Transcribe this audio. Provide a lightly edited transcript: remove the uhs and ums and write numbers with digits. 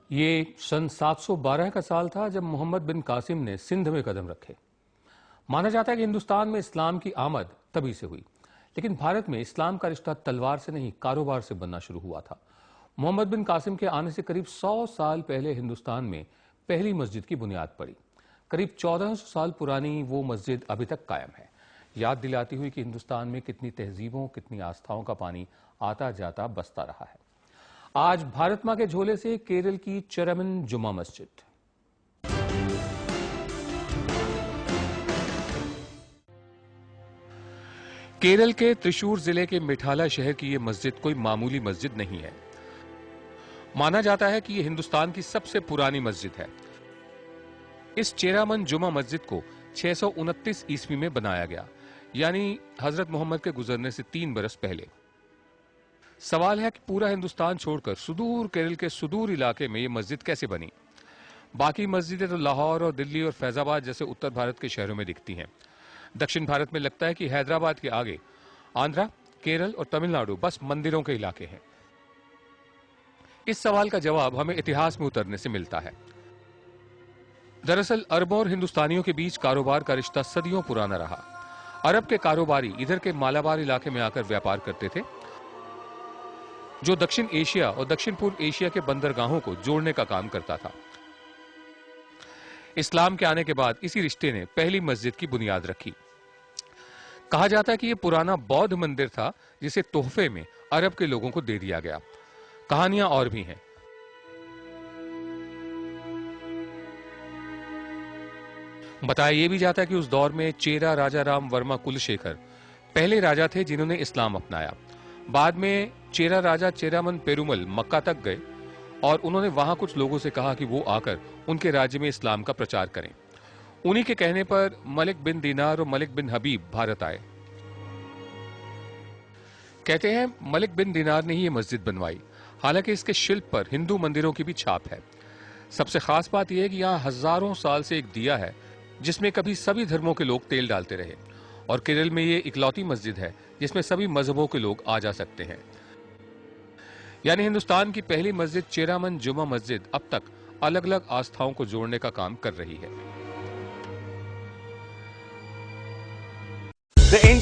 ये सन 712 का साल था जब मोहम्मद बिन कासिम ने सिंध में कदम रखे। माना जाता है कि हिंदुस्तान में इस्लाम की आमद तभी से हुई, लेकिन भारत में इस्लाम का रिश्ता तलवार से नहीं, कारोबार से बनना शुरू हुआ था। मोहम्मद बिन कासिम के आने से करीब 100 साल पहले हिंदुस्तान में पहली मस्जिद की बुनियाद पड़ी। करीब 1400 साल पुरानी वो मस्जिद अभी तक कायम है, याद दिलाती हुई कि हिंदुस्तान में कितनी तहजीबों, कितनी आस्थाओं का पानी आता जाता बसता रहा है। आज भारत मां के झोले से केरल की चेरामन जुमा मस्जिद। केरल के त्रिशूर जिले के मिठाला शहर की यह मस्जिद कोई मामूली मस्जिद नहीं है। माना जाता है कि यह हिंदुस्तान की सबसे पुरानी मस्जिद है। इस चेरामन जुमा मस्जिद को 629 ईस्वी में बनाया गया, यानी हजरत मोहम्मद के गुजरने से 3 बरस पहले। सवाल है कि पूरा हिंदुस्तान छोड़कर सुदूर केरल के सुदूर इलाके में यह मस्जिद कैसे बनी। बाकी मस्जिदें तो लाहौर और दिल्ली और फैजाबाद जैसे उत्तर भारत के शहरों में दिखती हैं। दक्षिण भारत में लगता है कि हैदराबाद के आगे आंध्रा, केरल और तमिलनाडु बस मंदिरों के इलाके हैं। इस सवाल का जवाब हमें इतिहास में उतरने से मिलता है। दरअसल अरबों और हिंदुस्तानियों के बीच कारोबार का रिश्ता सदियों पुराना रहा। अरब के कारोबारी इधर के मालाबार इलाके में आकर व्यापार करते थे, जो दक्षिण एशिया और दक्षिण पूर्व एशिया के बंदरगाहों को जोड़ने का काम करता था। इस्लाम के आने के बाद इसी रिश्ते ने पहली मस्जिद की बुनियाद रखी। कहा जाता है कि यह पुराना बौद्ध मंदिर था जिसे तोहफे में अरब के लोगों को दे दिया गया। कहानियां और भी हैं। बताया यह भी जाता है कि उस दौर में चेरा राजा राम वर्मा कुलशेखर पहले राजा थे जिन्होंने इस्लाम अपनाया। बाद में चेरा राजा चेरामन पेरुमल मक्का तक गए और उन्होंने वहां कुछ लोगों से कहा कि वो आकर उनके राज्य में इस्लाम का प्रचार करें। उन्हीं के कहने पर मलिक बिन दीनार और मलिक बिन हबीब भारत आए। कहते हैं मलिक बिन दीनार ने ही ये मस्जिद बनवाई। हालांकि इसके शिल्प पर हिंदू मंदिरों की भी छाप है। सबसे खास बात यह है कि यहां हजारों साल से एक दिया है जिसमें कभी सभी धर्मों के लोग तेल डालते रहे, और केरल में ये इकलौती मस्जिद है जिसमें सभी मजहबों के लोग आ जा सकते हैं। यानी हिंदुस्तान की पहली मस्जिद चेरामन जुमा मस्जिद अब तक अलग अलग आस्थाओं को जोड़ने का काम कर रही है।